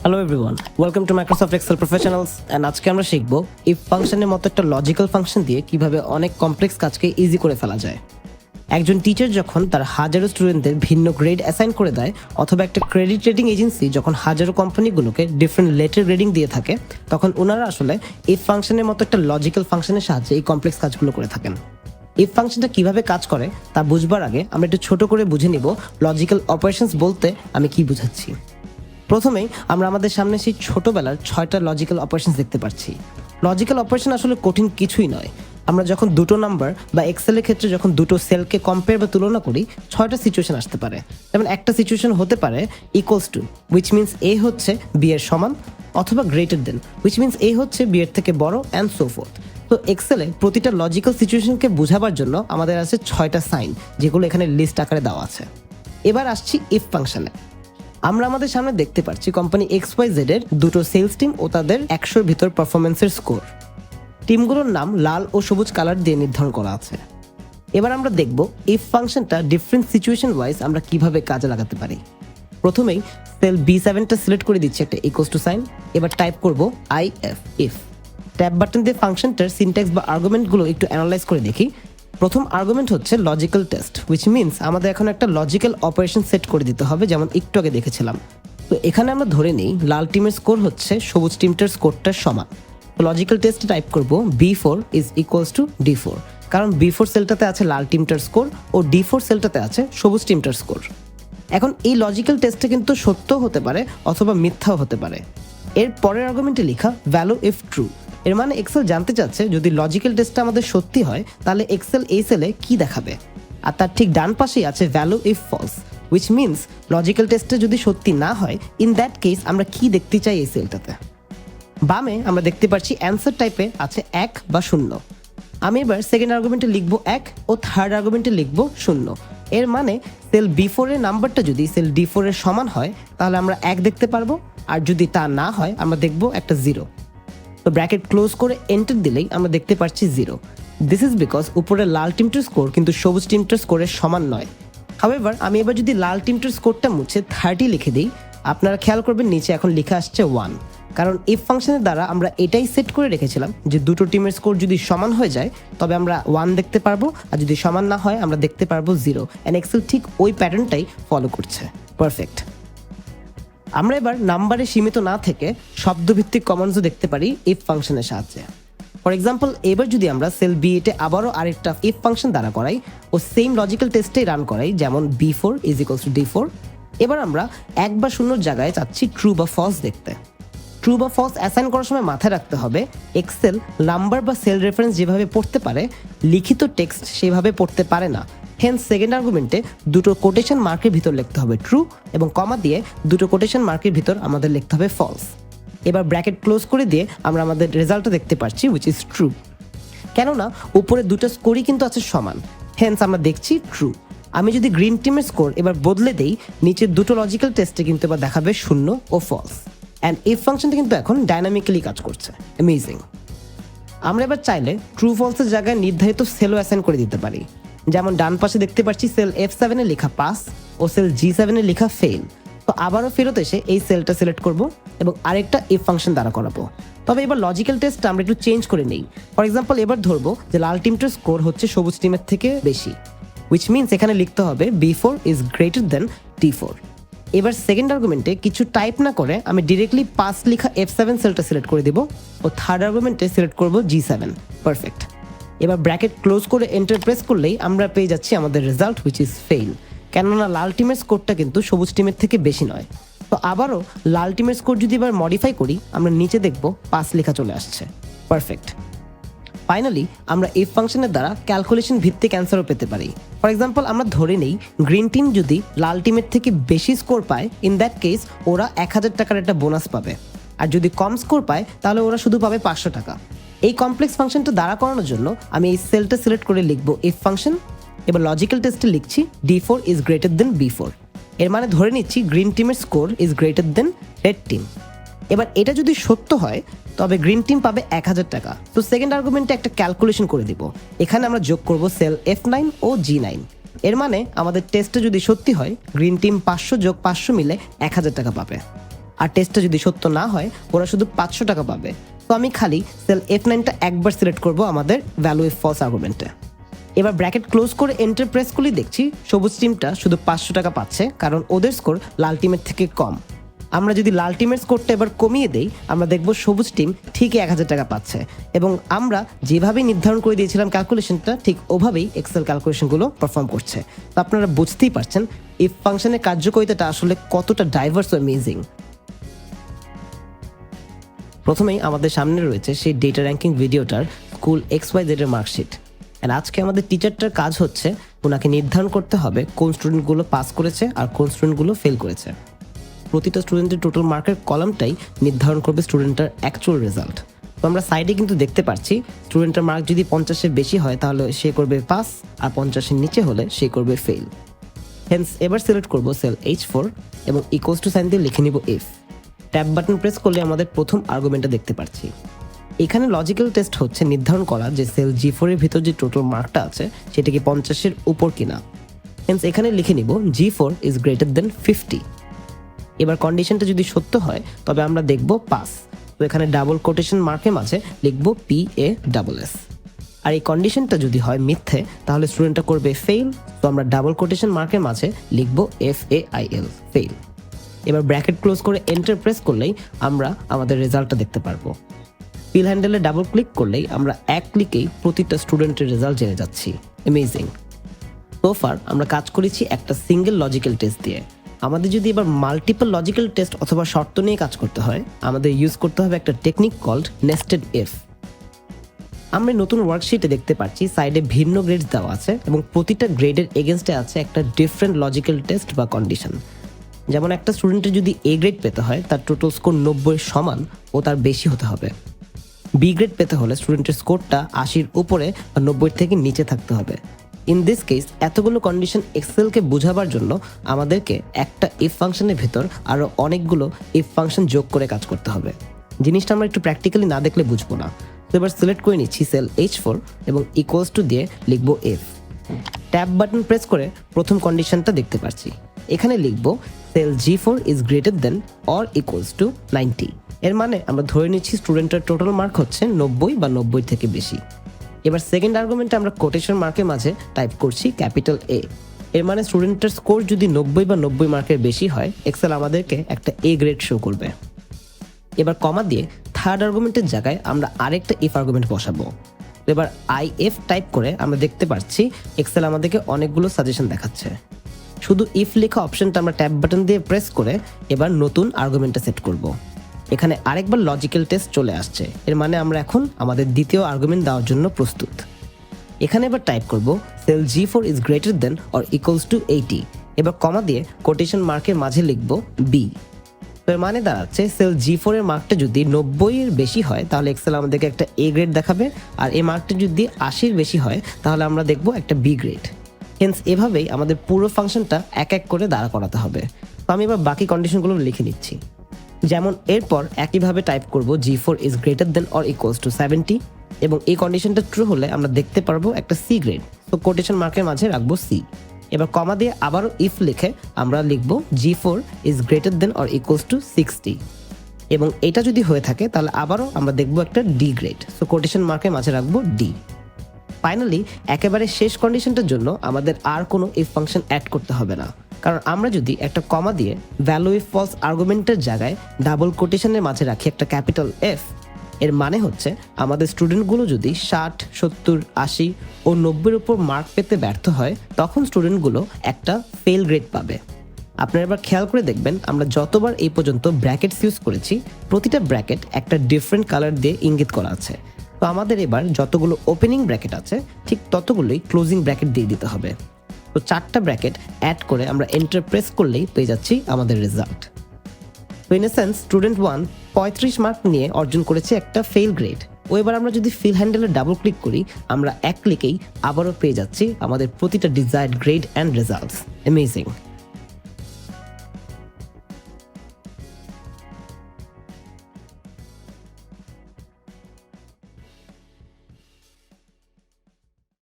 Hello everyone, welcome to Microsoft Excel professionals. And আজকে আমরা শিখব ইফ ফাংশনের মতো একটা লজিক্যাল ফাংশন দিয়ে কিভাবে অনেক কমপ্লেক্স কাজকে ইজি করে ফেলা যায়। একজন টিচার যখন তার হাজারো স্টুডেন্টদের ভিন্ন গ্রেড অ্যাসাইন করে দেয়, অথবা একটা ক্রেডিট রেটিং এজেন্সি যখন হাজারো কোম্পানিগুলোকে ডিফারেন্ট লেটার গ্রেডিং দিয়ে থাকে, তখন ওনারা আসলে ইফ ফাংশনের মতো একটা লজিক্যাল ফাংশনের সাহায্যে এই কমপ্লেক্স কাজগুলো করে থাকেন। ইফ ফাংশনটা কিভাবে কাজ করে তা বুঝবার আগে আমরা একটু ছোট করে বুঝে নিব লজিক্যাল অপারেশনস বলতে আমি কি বুঝাচ্ছি। প্রথমেই আমরা আমাদের সামনে সেই ছোটবেলার 6টা লজিক্যাল অপারেশনস দেখতে পাচ্ছি। লজিক্যাল অপারেশন আসলে কঠিন কিছুই নয়। আমরা যখন দুটো নাম্বার বা এক্সেলের ক্ষেত্রে যখন দুটো সেলকে কম্পেয়ার বা তুলনা করি, 6টা সিচুয়েশন আসতে পারে। যেমন একটা সিচুয়েশন হতে পারে equals to, which means a হচ্ছে বি এর সমান, অথবা greater than, which means a হচ্ছে বি এর থেকে বড়, অ্যান্ড সো ফোর্থ। তো এক্সেলে প্রতিটা লজিক্যাল সিচুয়েশনকে বোঝাবার জন্য আমাদের আছে 6টা সাইন, যেগুলো এখানে লিস্ট আকারে দেওয়া আছে। এবার আসছি ইফ ফাংশনে। আমরা আমাদের সামনে দেখতে পাচ্ছি কোম্পানি XYZ এর দুটো সেলস টিম ও তাদের 100-র ভিতর পারফরমেন্সের স্কোর। টিমগুলোর নাম লাল ও সবুজ কালার দিয়ে নির্ধারণ করা আছে। এবার আমরা দেখব ইফ ফাংশনটা ডিফারেন্ট সিচুয়েশন ওয়াইজ আমরা কিভাবে কাজে লাগাতে পারি। প্রথমেই সেল B7টা সিলেক্ট করে দিচ্ছি একটা ইকুয়ালস টু সাইন। এবার টাইপ করব ইফ। ট্যাব বাটন দিয়ে ফাংশনটার সিনট্যাক্স বা আর্গুমেন্টগুলো একটু অ্যানালাইজ করে দেখি। প্রথম আর্গুমেন্ট হচ্ছে লজিক্যাল টেস্ট, উইচ মিনস আমাদের এখন একটা লজিক্যাল অপারেশন সেট করে দিতে হবে, যেমন একটু আগে দেখেছিলাম। তো এখানে আমরা ধরে নিই লাল টিমের স্কোর হচ্ছে সবুজ টিমটার স্কোরটার সমান। তো লজিক্যাল টেস্টে টাইপ করব B4 is equals to D4, কারণ B4 সেলটাতে আছে লাল টিমটার স্কোর ও D4 সেলটাতে আছে সবুজ টিমটার স্কোর। এখন এই লজিক্যাল টেস্টটা কিন্তু সত্য হতে পারে অথবা মিথ্যাও হতে পারে। এর পরের আর্গুমেন্টে লেখা ভ্যালু ইফ ট্রু, এর মানে এক্সেল জানতে চাচ্ছে যদি লজিক্যাল টেস্টটা আমাদের সত্যি হয় তাহলে এক্সেল এই সেলে কি দেখাবে। আর তার ঠিক ডান পাশেই আছে value if false, which means logical টেস্টটা যদি সত্যি না হয়, ইন দ্যাট কেস আমরা কি দেখতে চাই এই সেলটাতে। বামে আমরা দেখতে পাচ্ছি অ্যান্সার টাইপে আছে 1 বা 0। আমি এবার সেকেন্ড আর্গুমেন্টে লিখব 1 ও থার্ড আর্গুমেন্টে লিখব 0। এর মানে সেল B4 এর নাম্বারটা যদি সেল D4 এর সমান হয় তাহলে আমরা 1 দেখতে পারবো, আর যদি তা না হয় আমরা দেখব একটা 0। তো ব্র্যাকেট ক্লোজ করে এন্টার দিলেই আমরা দেখতে পাচ্ছি 0। দিস ইজ বিকজ উপরে লাল টিমটার স্কোর কিন্তু সবুজ টিমটার স্কোরের সমান নয়। হাউএভার আমি এবার যদি লাল টিমটার স্কোরটা মুছে 30 লিখে দিই, আপনারা খেয়াল করবেন নিচে এখন লেখা আসছে 1, কারণ ইফ ফাংশনের দ্বারা আমরা এটাই সেট করে রেখেছিলাম যে দুটো টিমের স্কোর যদি সমান হয়ে যায় তবে আমরা 1 দেখতে পারবো, আর যদি সমান না হয় আমরা দেখতে পারবো 0। অ্যান্ড এক্সেল ঠিক ওই প্যাটার্নটাই ফলো করছে। পারফেক্ট। আমরা এবার নাম্বারে সীমিত না থেকে শব্দভিত্তিক কমান্ডসও দেখতে পারি ইফ ফাংশনের সাহায্যে। ফর এক্সাম্পল, এবার যদি আমরা সেল B8 আবারও আরেকটা ইফ ফাংশন দ্বারা করাই ও সেম লজিক্যাল টেস্টেই রান করাই, যেমন B4 is equals to D4। এবার আমরা 1 বা 0 জায়গায় চাচ্ছি ট্রু বা ফলস দেখতে। ট্রু বা ফলস অ্যাসাইন করার সময় মাথায় রাখতে হবে এক্সেল নাম্বার বা সেল রেফারেন্স যেভাবে পড়তে পারে, লিখিত টেক্সট সেভাবে পড়তে পারে না। হেন্স সেকেন্ড আর্গুমেন্টে দুটো কোটেশন মার্কের ভিতর লিখতে হবে ট্রু, এবং কমা দিয়ে দুটো কোটেশন মার্কের ভিতর আমাদের লিখতে হবে ফলস। এবার ব্র্যাকেট ক্লোজ করে দিয়ে আমরা আমাদের রেজাল্টটা দেখতে পাচ্ছি, উইচ ইজ ট্রু। কেননা উপরে দুটো স্কোরই কিন্তু আছে সমান, হেন্স আমরা দেখছি ট্রু। আমি যদি গ্রিন টিমের স্কোর এবার বদলে দেই, নিচের দুটো লজিক্যাল টেস্টে কিন্তু এবার দেখাবে 0 ও ফলস। অ্যান্ড ইফ ফাংশনটা কিন্তু এখন ডাইনামিক্যালি কাজ করছে। অ্যামেজিং। আমরা এবার চাইলে ট্রু ফলসের জায়গায় নির্ধারিত সেলও অ্যাসাইন করে দিতে পারি। যেমন ডান পাশে দেখতে পাচ্ছি সেল F7 এ লেখা পাস ও সেল G7 এ লেখা ফেল। তো আবারও ফেরত এসে এই সেলটা সিলেক্ট করব এবং আরেকটা ইফ ফাংশন দ্বারা করাবো। তবে এবার লজিক্যাল টেস্টটা আমরা একটু চেঞ্জ করে নেই। ফর এক্সাম্পল, এবার ধরবো যে লাল টিমটার স্কোর হচ্ছে সবুজ টিমের থেকে বেশি, উইচ মিনস এখানে লিখতে হবে B4 is greater then D4। এবার সেকেন্ড আর্গুমেন্টে কিছু টাইপ না করে আমি ডিরেক্টলি পাস লেখা F7 সেলটা সিলেক্ট করে দিব ও থার্ড আর্গুমেন্টে সিলেক্ট করব G7। পারফেক্ট। এবার ব্র্যাকেট ক্লোজ করে এন্টার প্রেস করলেই আমরা পেয়ে যাচ্ছি আমাদের রেজাল্ট, হুইচ ইজ ফেল। কেননা লাল টিমের স্কোরটা কিন্তু সবুজ টিমের থেকে বেশি নয়। তো আবারও লাল টিমের স্কোর যদি এবার মডিফাই করি, আমরা নিচে দেখব পাস লেখা চলে আসছে। পারফেক্ট। ফাইনালি আমরা ইফ ফাংশনের দ্বারা ক্যালকুলেশন ভিত্তিক অ্যান্সারও পেতে পারি। ফর এক্সাম্পল, আমরা ধরে নেই গ্রিন টিম যদি লাল টিমের থেকে বেশি স্কোর পায়, ইন দ্যাট কেস ওরা 1000 টাকার একটা বোনাস পাবে, আর যদি কম স্কোর পায় তাহলে ওরা শুধু পাবে 500 টাকা। এই কমপ্লেক্স ফাংশনটা দাঁড়া করানোর জন্য আমি এই সেলটা সিলেক্ট করে লিখব ইফ ফাংশন। এবার লজিক্যাল টেস্টে লিখছি D4 is greater then B4। এর মানে ধরে নিচ্ছি গ্রিন টিমের score is greater then red team. এবার এটা যদি সত্য হয় তবে গ্রিন টিম পাবে 1000 টাকা। তো সেকেন্ড আর্গুমেন্টে একটা ক্যালকুলেশন করে দিব। এখানে আমরা যোগ করব সেল F9 ও G9। এর মানে আমাদের টেস্টে যদি সত্যি হয় গ্রিন টিম 500 যোগ 500 মিলে 1000 টাকা পাবে। আর টেস্টটা যদি সত্য না হয় ওরা শুধু 500 টাকা পাবে। তো আমি খালি সেল F9টা একবার সিলেক্ট করব আমাদের ভ্যালু ইফ ফলস আর্গুমেন্টে। এবার ব্র্যাকেট ক্লোজ করে এন্টার প্রেস করলেই দেখছি সবুজ টিমটা শুধু 500 টাকা পাচ্ছে, কারণ ওদের স্কোর লাল টিমের থেকে কম। আমরা যদি লাল টিমের স্কোরটা এবার কমিয়ে দেই, আমরা দেখব সবুজ টিম ঠিকই 1000 টাকা পাচ্ছে, এবং আমরা যেভাবে নির্ধারণ করে দিয়েছিলাম ক্যালকুলেশনটা ঠিক ওভাবেই এক্সেল ক্যালকুলেশনগুলো পারফর্ম করছে। তো আপনারা বুঝতেই পারছেন ইফ ফাংশনের কার্যকারিতাটা আসলে কতটা ডাইভার্স ও অ্যামেজিং। প্রথমেই আমাদের সামনে রয়েছে সেই ডেটা র্যাঙ্কিং ভিডিওটার স্কুল XYZ এর মার্কশিট। আর আজকে আমাদের টিচারটার কাজ হচ্ছে ওনাকে নির্ধারণ করতে হবে কোন স্টুডেন্টগুলো পাস করেছে আর কোন স্টুডেন্টগুলো ফেল করেছে। প্রতিটা স্টুডেন্টের টোটাল মার্কের কলামটাই নির্ধারণ করবে স্টুডেন্টের অ্যাকচুয়াল রেজাল্ট। তো আমরা সাইডে কিন্তু দেখতে পাচ্ছি স্টুডেন্টের মার্ক যদি 50-এর বেশি হয় তাহলে সে করবে পাস, আর 50-এর নিচে হলে সে করবে ফেল। হেন্স এবার সিলেক্ট করব সেল H4 এবং ইকুয়ালস টু সাইন দিয়ে লিখে নিব ইফ। ট্যাব বাটন প্রেস করলে আমাদের প্রথম আর্গুমেন্টটা দেখতে পাচ্ছি। এখানে লজিক্যাল টেস্ট হচ্ছে নির্ধারণ করা যে সেল G4 এর ভিতর যে টোটাল মার্কটা আছে সেটা কি 50-এর উপর কিনা। হেন্স এখানে লিখে নিব G4 ইজ গ্রেটার দেন 50। এবার কন্ডিশনটা যদি সত্য হয় তবে আমরা দেখব পাস। তো এখানে ডাবল কোটেশন মার্কের মাঝে লিখব PASS। আর এই কন্ডিশনটা যদি হয় মিথ্যে তাহলে স্টুডেন্টটা করবে ফেল। তো আমরা ডাবল কোটেশন মার্কের মাঝে লিখব FAIL, ফেল। এবার ব্র্যাকেট ক্লোজ করে এন্টার প্রেস করলেই আমরা আমাদের রেজাল্টটা দেখতে পারবো। ফিল হ্যান্ডেলে ডাবল ক্লিক করলেই আমরা এক ক্লিকেই প্রতিটা স্টুডেন্টের রেজাল্ট জেনে যাচ্ছি। অ্যামেজিং। সো ফার আমরা কাজ করেছি একটা সিঙ্গেল লজিক্যাল টেস্ট দিয়ে। আমাদের যদি এবার মাল্টিপল লজিক্যাল টেস্ট অথবা শর্ত নিয়ে কাজ করতে হয়, আমাদের ইউজ করতে হবে একটা টেকনিক কল্ড নেস্টেড ইফ। আমরা নতুন ওয়ার্কশিটে দেখতে পাচ্ছি সাইডে ভিন্ন গ্রেডস দেওয়া আছে এবং প্রতিটা গ্রেডের এগেনস্টে আছে একটা ডিফারেন্ট লজিক্যাল টেস্ট বা কন্ডিশন। যেমন একটা স্টুডেন্টের যদি A গ্রেড পেতে হয় তার টোটাল স্কোর 90-এর সমান ও তার বেশি হতে হবে। B গ্রেড পেতে হলে স্টুডেন্টের স্কোরটা 80-এর উপরে বা 90-এর থেকে নিচে থাকতে হবে। ইন দিস কেস এতগুলো কন্ডিশন এক্সেলকে বোঝাবার জন্য আমাদেরকে একটা ইফ ফাংশনের ভেতর আরও অনেকগুলো ইফ ফাংশন যোগ করে কাজ করতে হবে। জিনিসটা আমরা একটু প্র্যাকটিক্যালি না দেখলে বুঝবো না। তো এবার সিলেক্ট করে নিচ্ছি সেল H4 এবং ইকুয়ালস টু দিয়ে লিখব ইফ। ট্যাব বাটন প্রেস করে প্রথম কন্ডিশনটা দেখতে পাচ্ছি। এখানে লিখব cell G4 is greater than or equals to 90। এর মানে আমরা ধরে নিচ্ছি স্টুডেন্টের টোটাল মার্ক হচ্ছে 90 বা 90 থেকে বেশি। এবার সেকেন্ড আর্গুমেন্টে আমরা কোটেশন মার্কের মাঝে টাইপ করছি ক্যাপিটাল A। এর মানে স্টুডেন্টের স্কোর যদি 90 বা 90 মার্কের বেশি হয় এক্সেল আমাদেরকে একটা A গ্রেড শো করবে। এবার কমা দিয়ে থার্ড আর্গুমেন্টের জায়গায় আমরা আরেকটা ইফ আর্গুমেন্ট বসাবো। এবার IF টাইপ করে আমরা দেখতে পাচ্ছি এক্সেল আমাদেরকে অনেকগুলো সাজেশন দেখাচ্ছে। শুধু ইফ লেখা অপশনটা আমরা ট্যাব বাটন দিয়ে প্রেস করে এবার নতুন আর্গুমেন্টটা সেট করব। এখানে আরেকবার লজিক্যাল টেস্ট চলে আসছে। এর মানে আমরা এখন আমাদের দ্বিতীয় আর্গুমেন্ট দেওয়ার জন্য প্রস্তুত। এখানে এবার টাইপ করব cell G4 is greater than or equals to 80। এবার কমা দিয়ে কোটেশন মার্কের মাঝে লিখব B। তো এর মানে দাঁড়াচ্ছে সেল G4 এর মার্কটা যদি 90-এর বেশি হয় তাহলে এক্সেল আমাদেরকে একটা A গ্রেড দেখাবে, আর এই মার্কটা যদি 80-এর বেশি হয় তাহলে আমরা দেখব একটা B গ্রেড। হেন্স এভাবেই আমাদের পুরো ফাংশনটা এক এক করে দাঁড়া করাতে হবে। তো আমি এবার বাকি কন্ডিশনগুলো লিখে নিচ্ছি। যেমন এরপর একইভাবে টাইপ করব G4 is greater than or equals two 70 এবং এই কন্ডিশনটা ট্রু হলে আমরা দেখতে পারবো একটা C গ্রেড। তো কোটেশন মার্কের মাঝে রাখবো C। এবার কমা দিয়ে আবারও ইফ লিখে আমরা লিখব G4 is greater than or equals two 60 এবং এটা যদি হয়ে থাকে তাহলে আবারও আমরা দেখব একটা D গ্রেড। সো কোটেশন মার্কের মাঝে রাখবো D। ফাইনালি একেবারে শেষ কন্ডিশনটার জন্য আমাদের আর কোনো ইফ ফাংশন অ্যাড করতে হবে না, কারণ আমরা যদি একটা কমা দিয়ে ভ্যালু ইফ ফলস আর্গুমেন্টের জায়গায় ডাবল কোটেশনের মাঝে রাখি একটা ক্যাপিটাল F, এর মানে হচ্ছে আমাদের স্টুডেন্টগুলো যদি 60, 70, 80 ও 90-এর উপর মার্ক পেতে ব্যর্থ হয় তখন স্টুডেন্টগুলো একটা ফেল গ্রেড পাবে। আপনারা এবার খেয়াল করে দেখবেন আমরা যতবার এই পর্যন্ত ব্র্যাকেটস ইউজ করেছি প্রতিটা ব্র্যাকেট একটা ডিফারেন্ট কালার দিয়ে ইঙ্গিত করা আছে। তো আমাদের এবার যতগুলো ওপেনিং ব্র্যাকেট আছে ঠিক ততগুলোই ক্লোজিং ব্র্যাকেট দিয়ে দিতে হবে। তো 4টা ব্র্যাকেট অ্যাড করে আমরা এন্টার প্রেস করলেই পেয়ে যাচ্ছি আমাদের রেজাল্ট। তো in a sense student 1 35 mark নিয়ে অর্জন করেছে একটা ফেল গ্রেড। ও এবার আমরা যদি ফিল হ্যান্ডেলে ডাবল ক্লিক করি আমরা এক ক্লিকেই আবারও পেয়ে যাচ্ছি আমাদের প্রতিটা desired grade and results. Amazing.